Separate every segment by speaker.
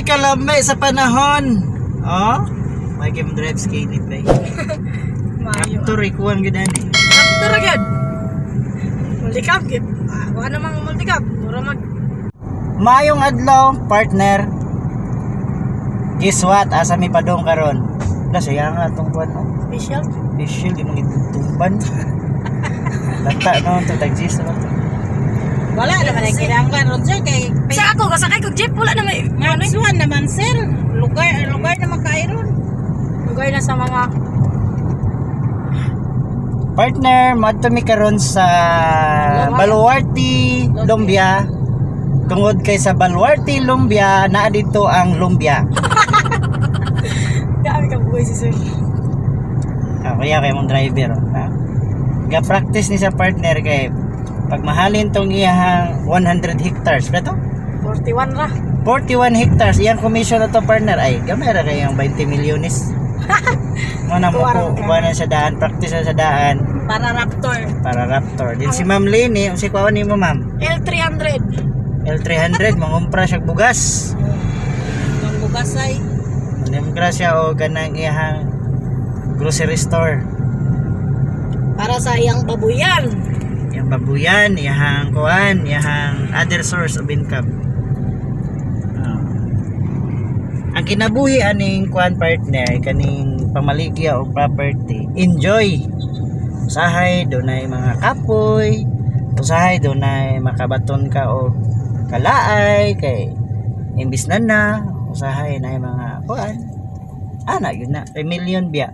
Speaker 1: kalami sa panahon. Oh, may game drive skinny play.
Speaker 2: Mayo.
Speaker 1: Raptor ikuan gid ani.
Speaker 2: Raptor agad. Multicam gid. Wa namang multicam. Mura mag
Speaker 1: Mayong adlaw, partner. Guess what? Asa mi padong karon? Da sayang atong kuan no.
Speaker 2: special.
Speaker 1: Special di mga tumban. Lata no to taxis no.
Speaker 3: Wala naman ay kinanglan ron sir kay
Speaker 2: Sa ako kasakay ko jeep wala na may
Speaker 3: Maxuan naman sir. Lugar naman kairon.
Speaker 2: lugar na sa mga
Speaker 1: Partner, madto mi karon sa Baluarte, Lumbia. Tungod kay sa Baluarte, Lumbia, naa dito ang Lumbia.
Speaker 2: dami ka buhay si sir.
Speaker 1: Kaya kay mong driver. Ga-practice ni sa partner kay pag mahalin tong iyang 100 hectares, preto?
Speaker 2: 41 ra.
Speaker 1: 41 hectares, iyang commission na to partner ay gamay ra kayang 20 milyones. Mana mo ko kuha sa daan, practice na sa daan
Speaker 3: Para Raptor.
Speaker 1: para Raptor. Din si Ma'am Lini, si kuha ni mo ma'am.
Speaker 2: L300.
Speaker 1: L300 mangumpra siya bugas.
Speaker 3: Ang bugasay.
Speaker 1: Mangumpra siya o ganang iyang grocery store.
Speaker 2: Para sa iyang babuyan.
Speaker 1: Yang babuyan, iyang kuan, iyang other source of income. Ang kinabuhi aning kuan partner kaning pamaligya o property, enjoy. Usahay dunay mga kapoy, usahay dunay makabaton ka o kalaay kay imbis na usahay na mga kuan. Ana yun na, kay million biya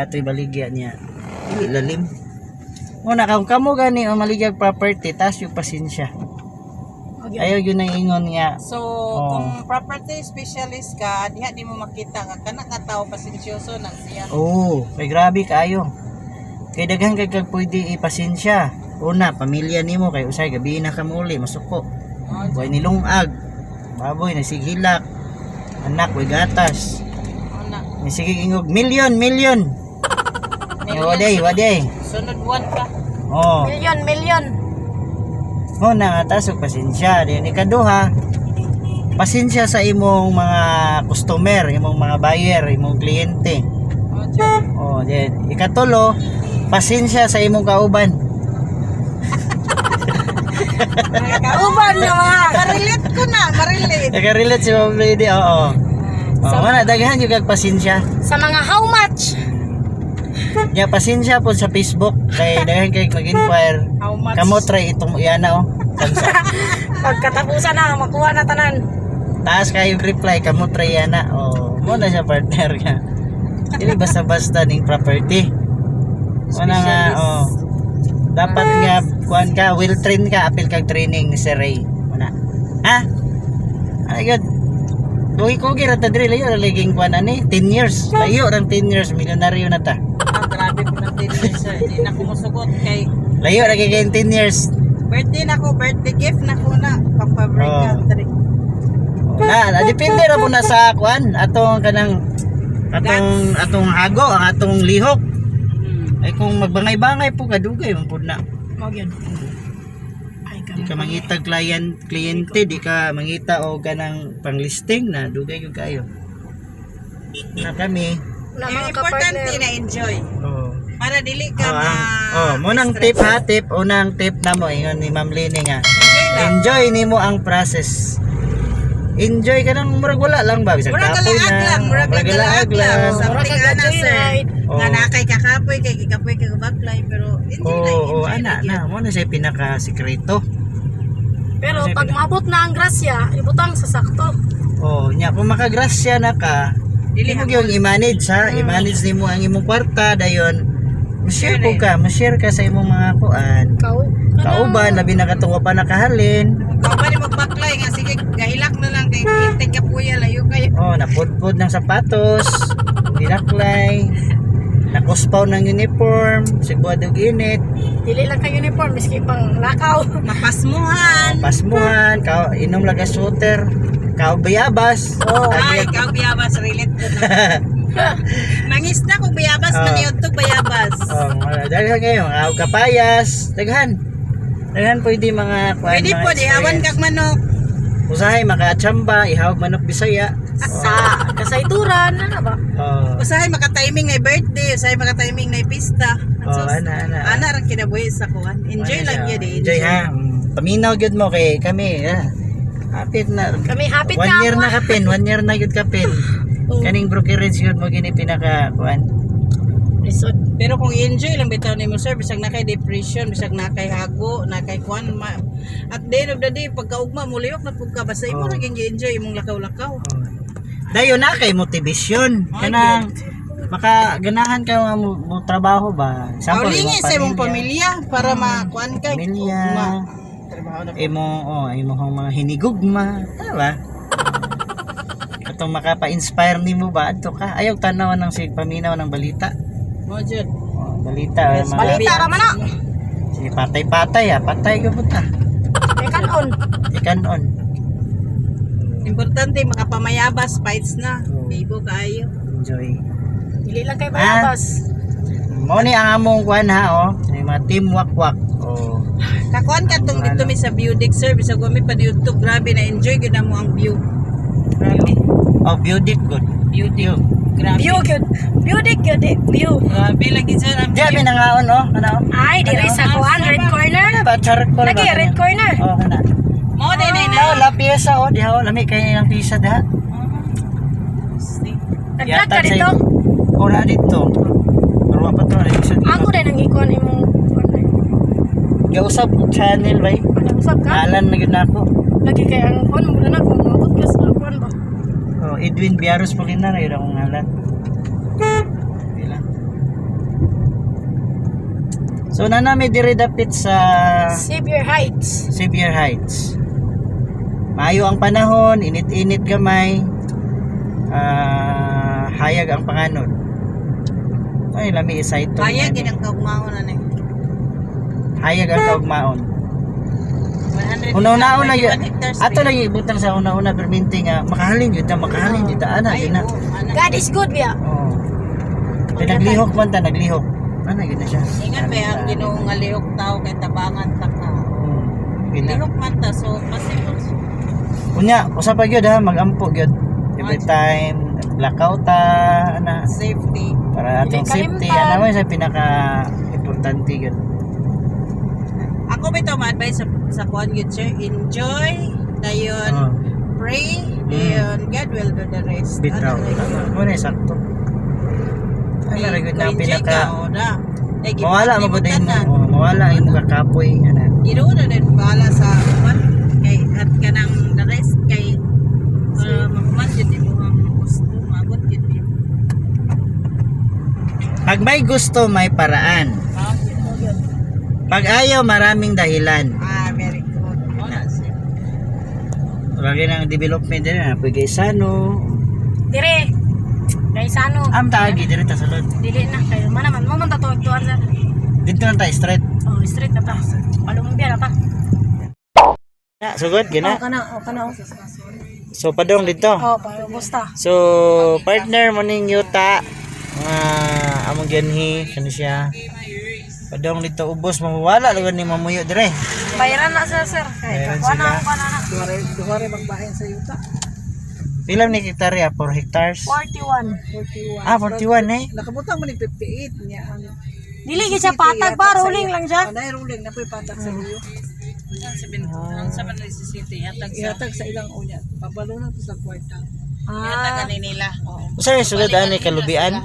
Speaker 1: ato'y baligya niya. Ilalim. Muna kamo gani ang maligyag property tas yung pasensya. Ayaw yun ang ingon nga.
Speaker 3: So, kung property specialist ka, diha di mo makita nga kana ka tao pasensyoso nang siya.
Speaker 1: Kay grabe kaayo. Kay daghan kay kag pwede ipasensya. Una, pamilya nimo kay usay gabi na ka muli masuko. Way nilungag. Baboy nasighilak. Anak way gatas.
Speaker 3: Ana.
Speaker 1: Ni sige ingog million. Waday.
Speaker 3: Sunod buwan ka.
Speaker 2: Million.
Speaker 1: Nga tasok pasensya. Diyan ikaduha, pasensya sa imong mga customer, imong mga buyer, imong kliyente. Diyan ikatulo, pasensya sa imong kauban.
Speaker 2: Kauban na mga.
Speaker 3: Marilate.
Speaker 1: Naka-relate si Ma'am Lady, oo. Mana daghan yung kag pasensya.
Speaker 2: Sa mga how much?
Speaker 1: Ya pasensya po sa Facebook kay daghan kay mag-inquire.
Speaker 3: How much?
Speaker 1: Kamo try itong iyana
Speaker 2: Pagkatapusan na makuha na tanan.
Speaker 1: Taas kayo reply kamo try yana. Mo na siya partner nga. Dili basta-basta ning property. Una nga dapat nga kuan ka, will train ka, apil kag training ni Sir Ray. Una. Ay good. Kugi ra ta diri layo laging kuan ani 10 years. Layo rang 10 years milyonaryo na ta.
Speaker 3: Grabe po ng 10 years sir. Hindi na ko musugot kay
Speaker 1: Layo ra kay 10 years.
Speaker 3: birthday na ko, birthday gift na ko na pang-fabric country.
Speaker 1: Depende ra po na sa kuan atong hago, ang atong lihok. Ay kung magbangay-bangay po kadugay man pud na.
Speaker 2: Mao gyud.
Speaker 1: Di ka mangita kliyente, di ka mangita o kanang panglisting na dugay yung kayo. Na kami.
Speaker 2: Na
Speaker 3: Yung
Speaker 2: mga
Speaker 3: importante
Speaker 2: kapartner.
Speaker 3: na enjoy. Para dili ka
Speaker 1: Munang tip unang tip na mo ingon ni Ma'am Lini nga. Enjoy nimo ang process. Enjoy ka nang murag wala lang ba bisag kapoy na.
Speaker 3: Murag galaag lang. Something ana sir.
Speaker 2: Right.
Speaker 3: Nga na kay kakapoy kay backline pero enjoy
Speaker 1: na mo na siya pinaka sikreto.
Speaker 2: Pero pag maabot na ang grasya, ibutang sa sakto.
Speaker 1: Nya kung makagrasya na ka, dili mo gyud i-manage i-manage nimo ang imong kwarta dayon. Ma-share ka sa imong mga kuan. Kauban labi na katong pa nakahalin.
Speaker 3: Kauban ni mag-backline nga sige gahilak na lang kay hintay ka puya layo kayo.
Speaker 1: Napudpud ng sapatos, dinaklay, nakuspaw ng uniform, sigurado init.
Speaker 2: Dili lang kay uniform miski pang lakaw.
Speaker 3: Mapasmuhan.
Speaker 1: Inom lang ka shooter, bayabas.
Speaker 3: Ay, ikaw biyabas relate ko na. Mangisda ko bayabas maniod to bayabas.
Speaker 1: Daghan kayo, kapayas, daghan pwede mga kuan.
Speaker 3: Pwede po di awan kag manok.
Speaker 1: Usahay makaachamba, ihawag manok Bisaya.
Speaker 2: Sa kasaituran, ano ba?
Speaker 1: Oh.
Speaker 3: Usahay maka-timing na birthday, usahay maka-timing na pista.
Speaker 1: Oh, ana.
Speaker 3: Ana ran kinabuhi sa kuan. Enjoy lang yun eh.
Speaker 1: Enjoy ha. Paminaw gyud mo kay kami. Hapit na.
Speaker 2: Kami hapit
Speaker 1: 1
Speaker 2: na
Speaker 1: year
Speaker 2: ako.
Speaker 1: na kapin, 1 year na gyud kapin. Kaning brokerage gyud mo gini pinaka kuan.
Speaker 2: Lisod.
Speaker 3: Pero kung i-enjoy lang bitaw nimo sir, bisag na kay depression, bisag na kay hago, na kay kuan at the end of the day pagkaugma mo liyok na pug ka basta imo
Speaker 1: Oh.
Speaker 3: naging enjoy imong lakaw-lakaw.
Speaker 1: Dayon na kay motivation. Kanang makaganahan ka mo trabaho ba?
Speaker 3: Paulingi sa imong pamilya para makuan kay
Speaker 1: Pamilya.
Speaker 3: trabaho na.
Speaker 1: Imo hong mga hinigugma, tama? Katong makapa-inspire nimo ba adto ka? Ayaw tanaw ng paminaw ng balita.
Speaker 3: Mo jud.
Speaker 1: Balita
Speaker 3: Yes,
Speaker 1: mga
Speaker 2: Balita ra man na.
Speaker 1: si patay-patay patay ka puta.
Speaker 2: May kanon.
Speaker 1: Ikanon.
Speaker 3: Importante makapamayabas fights na. Bibo kayo.
Speaker 1: Enjoy.
Speaker 2: Dili lang kay bayabas.
Speaker 1: Mo ni ang among kuan ha may mga team wakwak.
Speaker 3: Kakuan ka tong dito mi sa view deck sir, bisag mi pa YouTube, grabe na enjoy gyud na mo ang view. Grabe.
Speaker 1: Beauty good.
Speaker 3: Beauty. Grabe.
Speaker 2: View good. View dik good. View.
Speaker 3: Grabe lagi sir ang
Speaker 1: Di mi nangaon kana.
Speaker 2: Ay, diri sa kuan red corner.
Speaker 1: Ba charot ko
Speaker 2: Lagi red corner.
Speaker 1: kana.
Speaker 3: mo din na.
Speaker 1: Daw la pyesa diha lami kay ilang pyesa da.
Speaker 2: Nag-vlog ka dito.
Speaker 1: Ora dito. Pero wa pa to isa.
Speaker 2: Ako din ang ikuan imong
Speaker 1: Gausap channel bay.
Speaker 2: usap ka.
Speaker 1: Alan na gyud nako.
Speaker 2: Lagi kay ang kuan mo na kung maabot ka sa kuan ba.
Speaker 1: Edwin Biaros Polinar yun akong ngalan. Pila. So nanami diri dapit sa
Speaker 2: Xavier Heights.
Speaker 1: Xavier Heights. Maayo ang panahon, init-init gamay. Hayag ang panganod. Ay lami isa ito.
Speaker 3: Kaya gid ang kaugmaon na ni.
Speaker 1: Hayag ang kaugmaon.
Speaker 3: 100
Speaker 1: Una-una na yun.
Speaker 3: hectares.
Speaker 1: Ato lang yung ibutang sa una-una perminti nga makahalin yun ana yun na.
Speaker 2: God is good biya.
Speaker 1: Oh. Naglihok man ta, naglihok. Ano yun na siya?
Speaker 3: Ingat ba ang Ginoo nga lihok tao kay tabangan ta ka. Lihok man ta so possible.
Speaker 1: Unya, usa pa gyud ha, magampo gyud. Every time blackout ana
Speaker 3: Safety.
Speaker 1: para atong
Speaker 2: Hindi
Speaker 1: safety
Speaker 2: kalimtan.
Speaker 1: ano man sa pinaka importante gyud.
Speaker 3: Ako bitaw ma-advise sa kuan gyud sir, enjoy dayon
Speaker 1: Oh,
Speaker 3: pray dayon God will do the rest.
Speaker 1: bitaw. Mo na sakto. Ay ra gyud na ang pinaka mawala mo gud mo, mawala imong kakapoy ana.
Speaker 3: Ginoo na din bahala sa kuan kay at kanang the rest kay makuman jud mo ang gusto maabot jud mo.
Speaker 1: Pag may gusto, may paraan. Pag ayaw, maraming dahilan.
Speaker 3: Very good. Wala sir.
Speaker 1: Lagi ng development din na pwede sano.
Speaker 2: Dire. Guys ano?
Speaker 1: Am taagi diri ta sulod.
Speaker 2: Dili na kayo. Manaman mo man tatuan sa.
Speaker 1: Dito na tayo straight.
Speaker 2: Oh, straight na ta. Palong biya na ta.
Speaker 1: Na, sugod gina.
Speaker 2: Kana.
Speaker 1: So padong dito.
Speaker 2: Oh, para gusta.
Speaker 1: So partner mo ning yuta. Among ganhi kani siya. Padong dito ubos mawala lugan ni mamuyo dire.
Speaker 2: Bayaran na sa sir. Kay
Speaker 1: Bayaran
Speaker 2: kuan
Speaker 1: sila.
Speaker 2: na kuan na.
Speaker 3: Duhare magbahin sa yuta.
Speaker 1: Pila ni hektarya? 4 hectares.
Speaker 2: 41.
Speaker 1: 41 eh.
Speaker 3: Nakabutang mo ni 58 niya ang
Speaker 2: Dili gyud siya patag ba rolling lang siya.
Speaker 3: Anay ruling na po'y patak sa liyo. Ang sa man si City ihatag sa ilang unya. Pabalo na to sa kwarta. Ihatag
Speaker 2: Ah,
Speaker 3: ani nila.
Speaker 1: Usa ni sulod ani kalubian.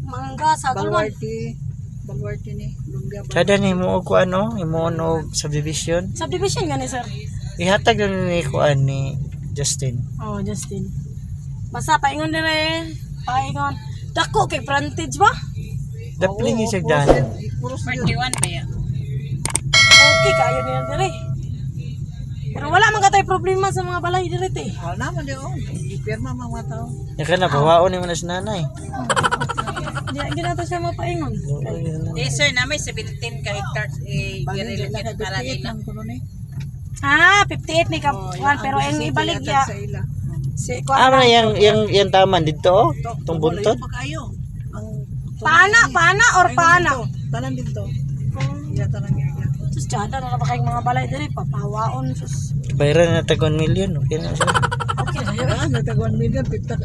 Speaker 2: mangga sa galwan.
Speaker 3: Balwarte ni Lungga.
Speaker 1: Kada ni mo og ano, imo og subdivision.
Speaker 2: Subdivision gani sir.
Speaker 1: Ihatag na ni kuan ni Justin.
Speaker 2: Oh, Justin. Basta paingon dire. Paingon. Dako kay frontage ba?
Speaker 1: Dapling yung sagdanan.
Speaker 3: Puros 41 ba yan?
Speaker 2: Okay kayo niya dire. Pero wala man katay problema sa mga balay dire te.
Speaker 3: Naman yun. Ipirma mga tao.
Speaker 1: Yan ka na, bawaon ni mo na si nanay.
Speaker 2: Di na to siya mapaingon.
Speaker 3: Sir, na may 17 ka hectares. Girili ka para nila.
Speaker 2: Ah, 58 ni kapuan pero ang ibaligya. Si
Speaker 1: Ah,
Speaker 2: kuan.
Speaker 1: na yung taman dito oh. Tong buntot.
Speaker 3: Pakayo.
Speaker 2: Pana or pana?
Speaker 3: Tanan dito. yata ng area.
Speaker 2: Sus, tsada na ba kayong mga balay diri, papawaon, sus.
Speaker 1: Bayaran na tag 1 million. Okay na siya.
Speaker 2: Okay na yun.
Speaker 3: Ah, nagtag 1 million, 50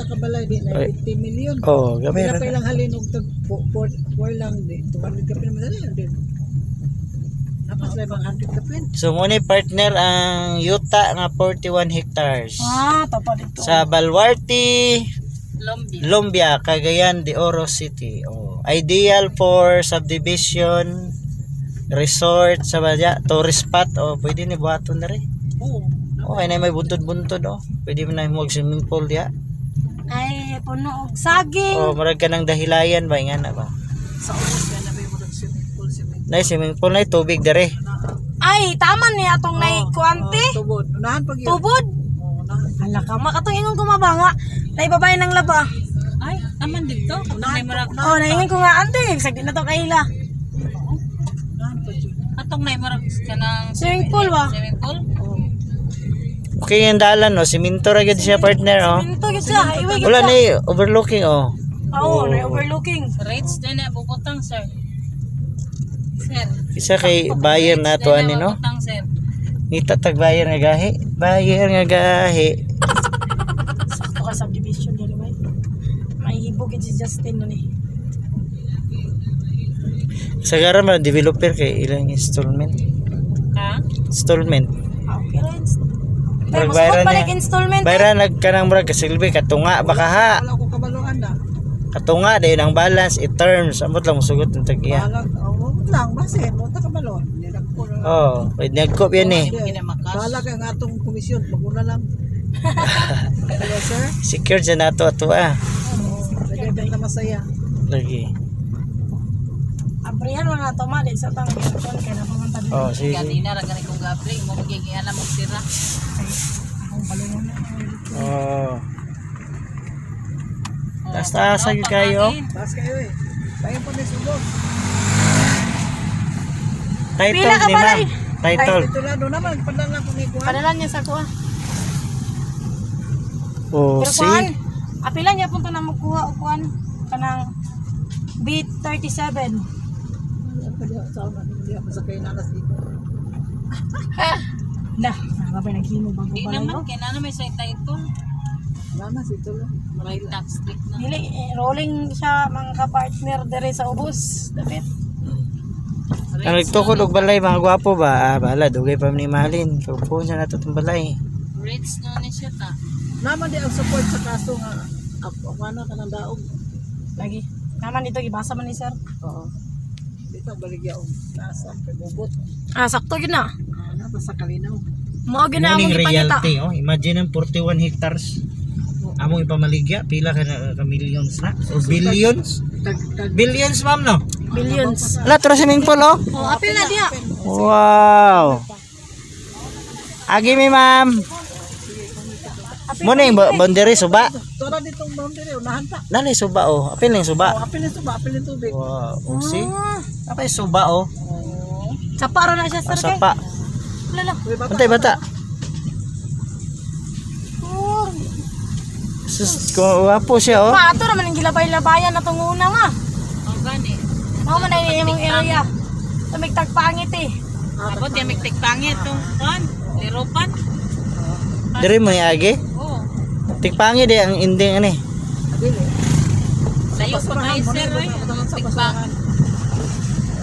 Speaker 3: ka balay din na
Speaker 1: Ay.
Speaker 3: 50 million.
Speaker 1: Oh,
Speaker 3: Kaya
Speaker 1: gabayaran
Speaker 3: pa
Speaker 1: na.
Speaker 3: ilang halin og tag 4 lang din. 200 ka pin madali din. Napas lang 100 ka pin.
Speaker 1: So mo ni partner ang yuta nga 41 hectares.
Speaker 2: Ah, tapos dito.
Speaker 1: Sa Balwarte,
Speaker 3: Lombia.
Speaker 1: Lombia, Cagayan de Oro City. Oh, ideal for subdivision, resort, sa badya, tourist spot. Oh, pwede ni buhaton na rin.
Speaker 3: Oo.
Speaker 1: Okay na may buntod-buntod. Oh, pwede mo na mag swimming pool diya.
Speaker 2: Ay, puno og saging.
Speaker 1: Oh, marag ka ng dahilayan ba nga na ba?
Speaker 3: Sa ubos yan na may mga swimming pool.
Speaker 1: Na swimming pool na tubig dere.
Speaker 2: Ay, tama ni atong naikuante.
Speaker 3: Tubod. Unahan pag yun.
Speaker 2: Tubod.
Speaker 3: Oo, unahan.
Speaker 2: Hala ka, makatong ingon kumabanga. Naibabay ng laba.
Speaker 3: Ay, aman dito. Unahan pa.
Speaker 2: Oh, naingon ko nga ante, sagdi na to kaila.
Speaker 3: Unahan pa yun.
Speaker 4: Atong na marag ka ng
Speaker 2: Swimming pool ba?
Speaker 4: swimming pool.
Speaker 3: Oo.
Speaker 1: Okay yung dalan no, siminto ra gid siya partner oh.
Speaker 2: Minto gyud siya, highway gyud
Speaker 1: Wala
Speaker 2: siya.
Speaker 1: ni overlooking oh.
Speaker 2: Oo, na overlooking.
Speaker 4: Rates din na bubutang sir. Sir.
Speaker 1: Isa kay buyer na to ani no.
Speaker 4: Bubutang sir.
Speaker 1: Ngita tag buyer nga gahi. Buyer nga gahi.
Speaker 2: Sakto ka subdivision diri bay. May hibog gyud si Justin nun eh.
Speaker 1: Sa gara man developer kay ilang installment.
Speaker 4: Ha?
Speaker 1: Installment.
Speaker 2: Okay rin. Pero
Speaker 1: Murag
Speaker 2: mas
Speaker 1: bayaran
Speaker 2: balik
Speaker 1: niya.
Speaker 2: installment.
Speaker 1: Bayaran nagkanang murag kasilbi katunga baka ha.
Speaker 3: Wala ko kabaluan na.
Speaker 1: Katunga dayon ang balance i-terms amot lang musugot ng tag-iya.
Speaker 3: Balag. Oo, lang. Basin. Punta kabaluan. Hindi na ko.
Speaker 1: Oh, pwede nagkop yan eh.
Speaker 4: Hindi na makas.
Speaker 3: Balag ang atong komisyon. Maguna lang. Hello, sir.
Speaker 1: Secured sa nato ato ah.
Speaker 3: Lagyan ka na masaya.
Speaker 1: Lagi.
Speaker 2: Abrihan mo na to ma di sa tang aircon kay na pumunta dito.
Speaker 1: Oh, sige.
Speaker 4: Ganina ra gani kong gabri mo magiging alam mo sira.
Speaker 2: Ang palingon na.
Speaker 1: Oh. Taas-taas lagi kayo.
Speaker 3: Taas kayo eh. Tayo pa may subok.
Speaker 1: Title
Speaker 2: Pila ka
Speaker 1: ni
Speaker 2: ba,
Speaker 1: ma'am.
Speaker 2: Ray?
Speaker 1: Title.
Speaker 3: Ito lang doon naman. Padala ko ni Kuan.
Speaker 2: Padalan niya sa kuha.
Speaker 1: Oh,
Speaker 2: Pero
Speaker 1: see?
Speaker 2: kuhan, apila niya punta na magkuha o kuhan kanang B37.
Speaker 3: Hindi ako sa kayo nanas dito.
Speaker 2: Lah, nakabay naghimo bago
Speaker 4: Di
Speaker 2: pala
Speaker 4: naman
Speaker 2: no?
Speaker 4: kay na may sa title.
Speaker 3: Nanas ito lang.
Speaker 4: May tax strict na.
Speaker 2: Dili, rolling siya mga kapartner dere sa ubos. Dapat.
Speaker 1: Ang nagtukod og balay mga gwapo ba? Ah, bala dugay pa ni mahalin. Kupo sa nato tong balay.
Speaker 4: Rates no ni siya ta.
Speaker 3: Naman di ang support sa kaso nga. Ako ano ka ng daog.
Speaker 2: Lagi. Naman dito gibasa man ni sir.
Speaker 3: Oo. Dito baligya og nasa pagubot.
Speaker 2: Ah, sakto yun na.
Speaker 3: Nasa sa kalinaw.
Speaker 2: Mao gyud na among
Speaker 1: Morning
Speaker 2: ipangita.
Speaker 1: realty oh. Imagine ang 41 hectares. Among ipamaligya pila ka millions na. O billions?
Speaker 3: Tag
Speaker 1: Billions ma'am no.
Speaker 2: Billions.
Speaker 1: Wala to swimming pool oh.
Speaker 2: Oh, apil na diha.
Speaker 1: Wow. Agi mi ma'am. Mo na yung boundary suba.
Speaker 3: Tora ditong boundary unahan ta.
Speaker 1: Nalay suba oh. Apil na yung suba.
Speaker 3: Oh, apil ito ba? Apil ito tubig.
Speaker 1: Wow. Oh, see?
Speaker 2: Ah,
Speaker 1: Apa yung suba oh.
Speaker 2: Sapa ra na siya sir kay.
Speaker 1: Sapa.
Speaker 2: Lala.
Speaker 3: Uy, bata.
Speaker 1: Bantay bata.
Speaker 2: Oh,
Speaker 1: Sus, wapo siya oh.
Speaker 2: ma ato ra man ang gilabay-labayan na tong una nga.
Speaker 4: Ang gani.
Speaker 2: Mao man ay imong area. Tumig tagpangit eh.
Speaker 4: Abot yung miktik pangit to. Kuan, liropan.
Speaker 1: Diri mo ni agi.
Speaker 4: Oh.
Speaker 1: Tikpangi di ang ending ani.
Speaker 3: Adili.
Speaker 4: Layo pa kay sir oy.
Speaker 3: Sa
Speaker 4: Miktik
Speaker 3: basahan.
Speaker 4: pang.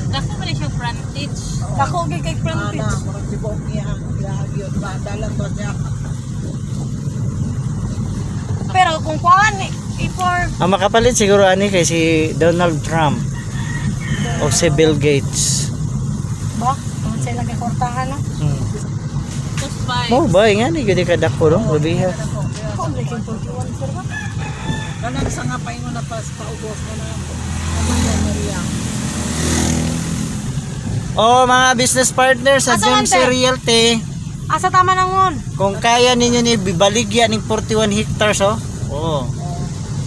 Speaker 4: Dako man siya frontage.
Speaker 2: Dako gyud kay front
Speaker 3: Ana,
Speaker 2: page.
Speaker 3: murag sibok niya. Ilahagi yun. Dalang ba niya?
Speaker 2: Pero kung kuan i-for
Speaker 1: Ang makapalit siguro ani kay si Donald Trump o si Bill Gates.
Speaker 2: ba? Ang sila kay kortahan no.
Speaker 4: Tapos by.
Speaker 1: Mo ba nga ni gudi ka dako no, labiha.
Speaker 2: Kung kay 41 sir ba?
Speaker 3: Kanang sa nga paingon na pas paubos na na. Amanda Maria.
Speaker 1: Oh, mga business partners sa
Speaker 2: Asa man,
Speaker 1: Jamesy
Speaker 2: te?
Speaker 1: Realty,
Speaker 2: Asa tama nangon?
Speaker 1: kung kaya ninyo ni bibaligya ning 41 hectares oh. Oh.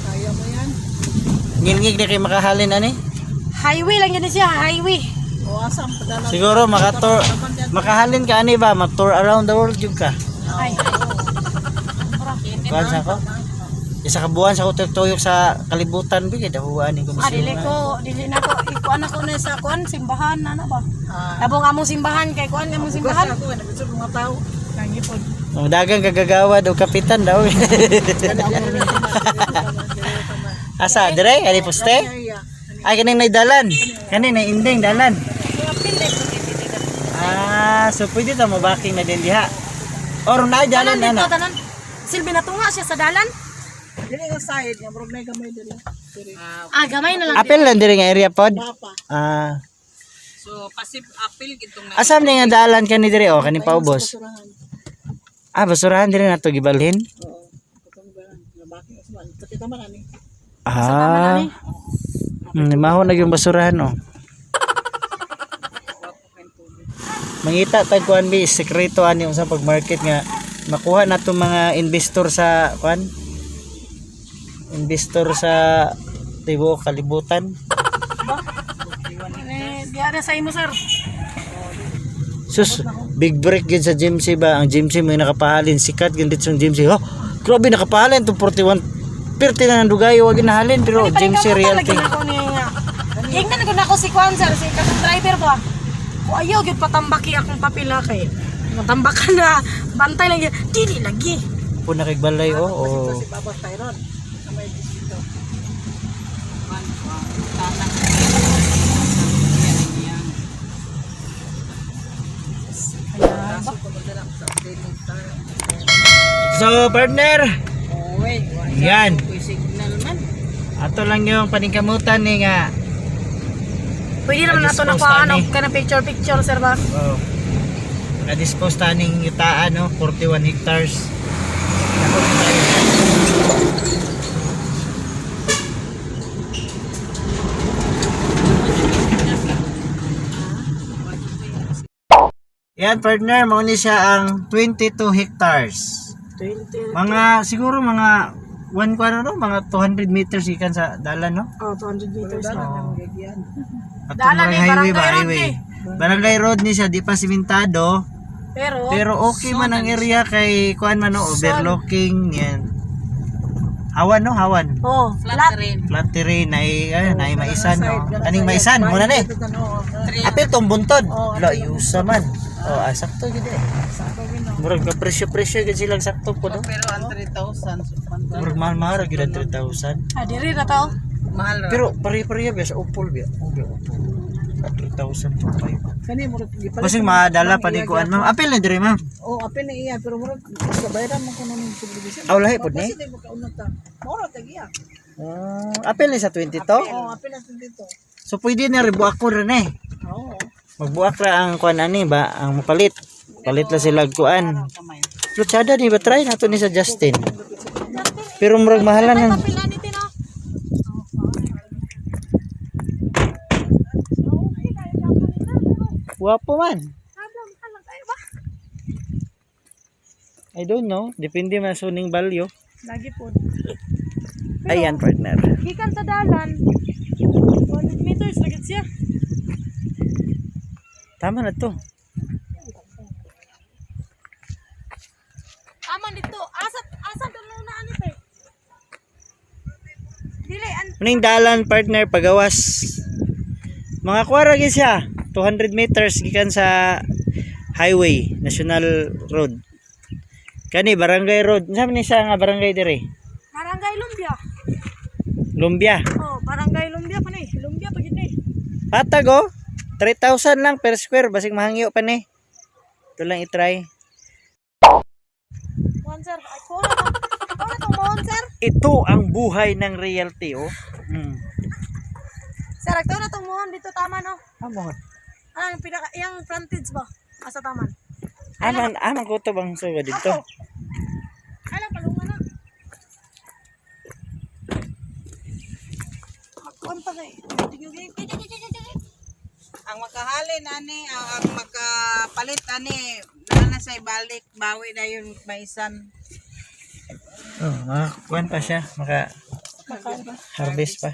Speaker 3: Kaya mo yan?
Speaker 1: Ngilngig na kay makahalin ani.
Speaker 2: Highway lang yun siya, highway.
Speaker 3: O asam padala.
Speaker 1: Siguro makahalin ka ani ba, mag-tour around the world jud ka.
Speaker 2: Ay.
Speaker 1: Kuan sa ko? Isa ka buwan sa hotel tuyok sa kalibutan bi kada huwaan ni
Speaker 2: Dili na ko ikuan ako na sa kuan simbahan ano ba? Abong among simbahan kay kuan among simbahan.
Speaker 3: Ako nagsuot mga tao. Kangipon.
Speaker 1: Oh, dagang kagagawad o kapitan daw. Asa dire ali poste? Ay kaning naidalan. Kaning na inding dalan. Ah, so pwede ta mo baking na din diha. Or na dalan
Speaker 2: Tanan
Speaker 1: ana.
Speaker 2: dito tanan. Silbi na tunga siya sa dalan.
Speaker 3: Dili nga side, nga murag na gamay dili.
Speaker 2: Gamay na lang.
Speaker 1: Apil lang dire nga area pod.
Speaker 3: Papa.
Speaker 1: Ah,
Speaker 3: So passive appeal gitong na.
Speaker 1: asam ni nga dalan kani dire o kani paubos. Ah, basurahan dire nato gibalhin.
Speaker 3: Oo. Katong ba nabaki asman. Kita man ani.
Speaker 1: Ah. Maho na yung basurahan oh. Mangita tag kuan bi sekreto ani sa pag-market nga makuha na to mga investor sa kuan. Investor sa tibo kalibutan.
Speaker 2: Diara sa imo sir.
Speaker 1: Sus, big break gid sa GMC ba? Ang GMC may nakapahalin sikat gid sa GMC. Oh, grabe nakapahalin to 41. Perti na nandugay wag ginahalin pero GMC realty.
Speaker 2: Hingnan ko na ako si Kwan sir, si katong driver ba? Ko ayaw gyud patambaki akong papila kay. Matambakan na bantay lang gyud. Dili lagi.
Speaker 1: Po nakigbalay oh.
Speaker 3: Si Baba Tyron. Kamay dito.
Speaker 1: So partner,
Speaker 3: Oy,
Speaker 1: yan.
Speaker 3: signal man.
Speaker 1: Ato lang yung paningkamutan ni nga.
Speaker 2: Pwede naman nato na
Speaker 1: Dispose
Speaker 2: ano
Speaker 1: tani.
Speaker 2: kana picture sir ba?
Speaker 1: Oh. Na-dispose taning yutaan no, 41 hectares. Ako tayo. Yan partner, mo ni siya ang 22 hectares.
Speaker 2: 20.
Speaker 1: Mga siguro mga 1 kuano no, mga 200 meters ikan sa dalan no.
Speaker 2: Oh, 200 meters.
Speaker 1: Oh. At
Speaker 2: Dalan ni
Speaker 1: highway ba,
Speaker 2: barangay road
Speaker 1: highway.
Speaker 2: ni.
Speaker 1: Barangay road ni siya, di pa simentado.
Speaker 2: Pero
Speaker 1: Okay man ang area kay kuan man no, overlooking yan. Hawan no, hawan.
Speaker 2: oh,
Speaker 3: Flat terrain.
Speaker 1: Flat terrain na maisan no. Aning maisan muna ni. Apil tong buntod. La yusa man. Oh, sakto gid eh. Murag ka presyo gid silang sakto po no.
Speaker 3: Pero ang 3,000.
Speaker 1: Murag mahal gid ang 3,000.
Speaker 2: diri na tao.
Speaker 3: Mahal ra.
Speaker 1: Pero pare-pareha biya sa upol biya. Okay, upol. 3,000 to 5.
Speaker 3: Kani mo gipalit.
Speaker 1: Basing madala pa ni kuan ma'am. Apil na dire ma'am.
Speaker 3: Oh, apil na iya pero murag kabayran mo kuno ning subdivision.
Speaker 1: Aw lahi pud ni.
Speaker 3: Kasi mo kaunat ta. Mura ta giya.
Speaker 1: Apil ni sa 22.
Speaker 3: Oh, apil na dito.
Speaker 1: So pwede na ribuak ko rin eh.
Speaker 3: Oo.
Speaker 1: Magbuak ra ang kuan ani ba ang mapalit. Palit la sila kuan.
Speaker 3: Kamay.
Speaker 1: Lutsada ni ba try nato ni sa Justin. Pero murag mahalan ng
Speaker 2: Pila ni tino.
Speaker 1: wapo man. I don't know, depende man sa uning value.
Speaker 2: Lagi po.
Speaker 1: Ayan partner.
Speaker 2: Gikan sa dalan. 100 meters lagi siya.
Speaker 1: Tama na to.
Speaker 2: Aman dito. Asa dulo na ani pe. Dili
Speaker 1: Uning dalan partner pagawas. Mga kuwara gyud siya. 200 meters gikan sa highway, national road. Kani barangay road. Unsa man ni siya nga barangay dire?
Speaker 2: Barangay Lumbia.
Speaker 1: Lumbia.
Speaker 2: Oh, Barangay Lumbia pa ni. Lumbia pa gid ni.
Speaker 1: Patag oh. 3,000 lang per square basig mahangyo pa ni. Ito lang i-try.
Speaker 2: One sir. Ay ko na to mo sir.
Speaker 1: Ito ang buhay ng realty oh.
Speaker 2: Sir, agto na tong mohon dito tama no.
Speaker 1: Amo.
Speaker 2: Ang pinaka yang frontage ba? Asa taman.
Speaker 1: Aman ko to bang suga dito.
Speaker 2: Ala palungan na. Konta kay.
Speaker 3: Ang makahalin ani, ang makapalit ani, na sa ibalik, bawi na yung maisan.
Speaker 1: Oh, kuan pa siya, maka harvest pa.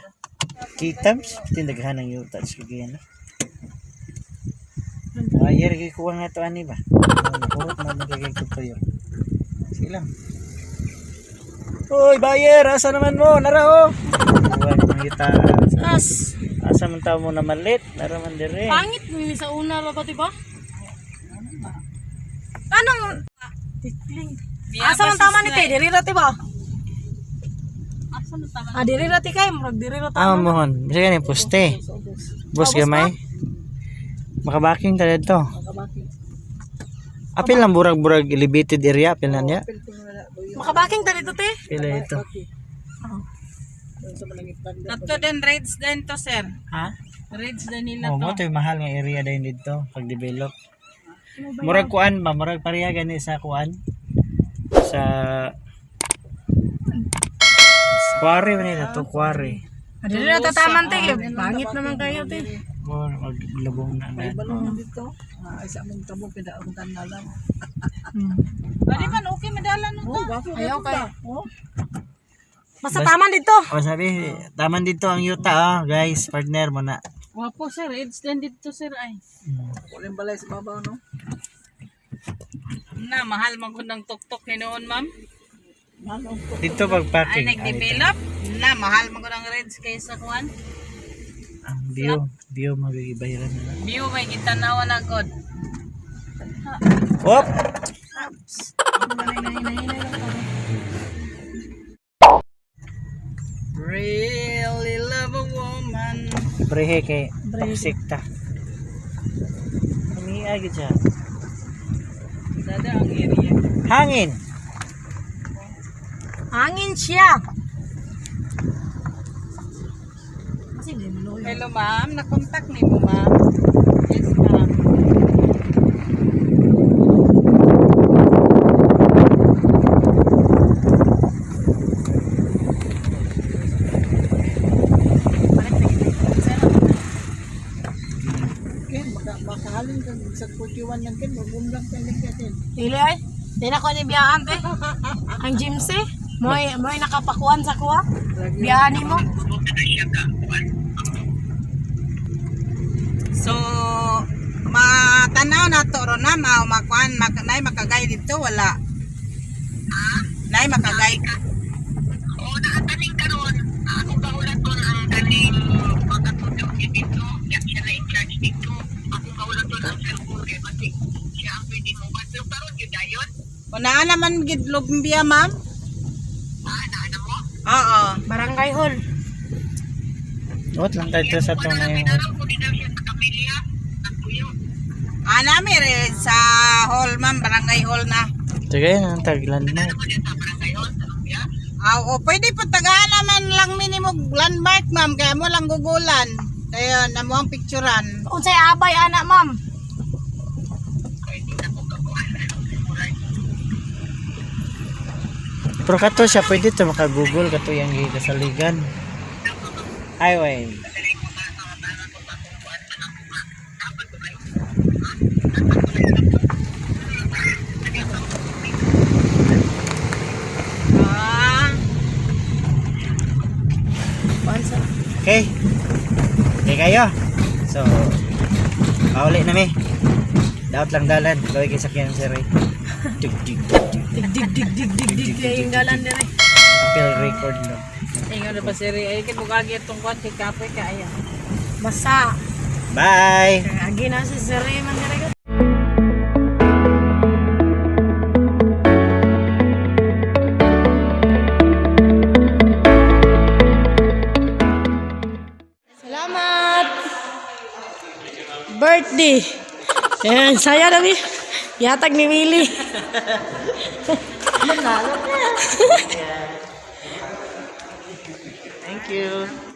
Speaker 1: Kitams, tindaghan ng yutas kagayan. Ayer gi kuha nga to ani ba? Kurot na magagay ko to yun. Silang. Uy, buyer, asa naman mo? Nara oh. Buwan kita.
Speaker 2: As,
Speaker 1: Asa man tao mo na malit? Nara man dire.
Speaker 2: pangit mo sa una ra ba, diba? Anong... Asa man tama ni te? Diri rati ba?
Speaker 3: Asa na tama?
Speaker 2: Ah, diri rati kay. Murag diri rati.
Speaker 1: Ah, mohon. Bisa ni poste. Bus gamay. Makabaking ta dito. Apil lang burag-burag elevated area, apil na niya.
Speaker 2: Makabaking ta dito, te.
Speaker 1: Pila ito.
Speaker 3: Nato din rates din to, sir.
Speaker 1: Ha?
Speaker 3: Rates din nila
Speaker 1: Oh,
Speaker 3: to.
Speaker 1: mo to yung mahal nga area din dito pag develop. Murag kuan ba, murag pareha gani sa kuan. Sa quarry man nila to, quarry.
Speaker 2: Ah, diri rati taman, te. Pangit naman kayo, te.
Speaker 1: Oh, maglubong na na.
Speaker 3: Bali man okay medala no to.
Speaker 2: Ayaw kay. Basta taman dito.
Speaker 1: O sabi, taman dito ang yuta guys, partner mo na.
Speaker 3: Wapo sir, rates din dito sir ay.
Speaker 1: Kuling balay sa babaw no.
Speaker 3: Na mahal man gud ng tuktok hinoon, ma'am.
Speaker 1: Dito pag
Speaker 3: Ay
Speaker 1: parking.
Speaker 3: nag-develop na mahal man gud ang rates kaysa kuan.
Speaker 1: Ang view magigibayaran na.
Speaker 3: View may gitanawa na god.
Speaker 1: Op.
Speaker 3: Really love a woman.
Speaker 1: Brehe kay toxic ta. Kami agad siya.
Speaker 3: Dada ang area.
Speaker 1: Hangin.
Speaker 2: Hangin siya.
Speaker 3: Hello ma'am, na-contact ni mo ma'am. Yes ma'am.
Speaker 2: Dili ay. Di na ko ni biyahan, te. Ang Jimsy. Moy nakapakuan sa kuha. Biyahan ni mo.
Speaker 3: So, matanaw na to ron na, makuan, nay makagay dito, wala. Nay makagay.
Speaker 5: Oo, nakataning karon. Ako kaulat doon ang galing pagkatulog niya dito. Siya na in-charge dito. Ako kaulat doon ang cellphone kay Batik. Siya ang pwede mo ba? Pero karon yun dayon.
Speaker 3: Unaan naman gidlubbiya, ma'am?
Speaker 5: Naanan mo?
Speaker 3: Oo.
Speaker 2: Barangay Hall.
Speaker 1: What lang tayo sa itong na yung...
Speaker 5: Pinaraw ko din daw siya sa kamilya. Nagpuyo.
Speaker 3: Nami rin sa hall, ma'am, barangay hall na.
Speaker 1: Sige, ang taglandmark.
Speaker 5: Ako din sa barangay hall. Sa lumpia.
Speaker 3: O pwede po tagaan naman lang minimum landmark, ma'am, kaya mo lang gugulan. Kaya na mo ang picturean.
Speaker 2: Unsay abay anak, ma'am?
Speaker 1: Pero kato siya, pwede ito makagoogle kato yung kasaligan. Highway. Okay. Okay kayo. So, pauli na mi. Daot lang dalan. Gawin kayo sakyan si Ray. Dig.
Speaker 2: Dig yung dalan dire.
Speaker 1: Appeal record no.
Speaker 3: Ingon na pa si Ray. Ay, kibugagi itong kuwan kay Kapoy ka. Ayan.
Speaker 2: Basta.
Speaker 1: Bye!
Speaker 2: Agi na si Sir Raymond dire. Salamat. Birthday. Ayan, saya na mi. Yatag ni Willie.
Speaker 1: Thank you.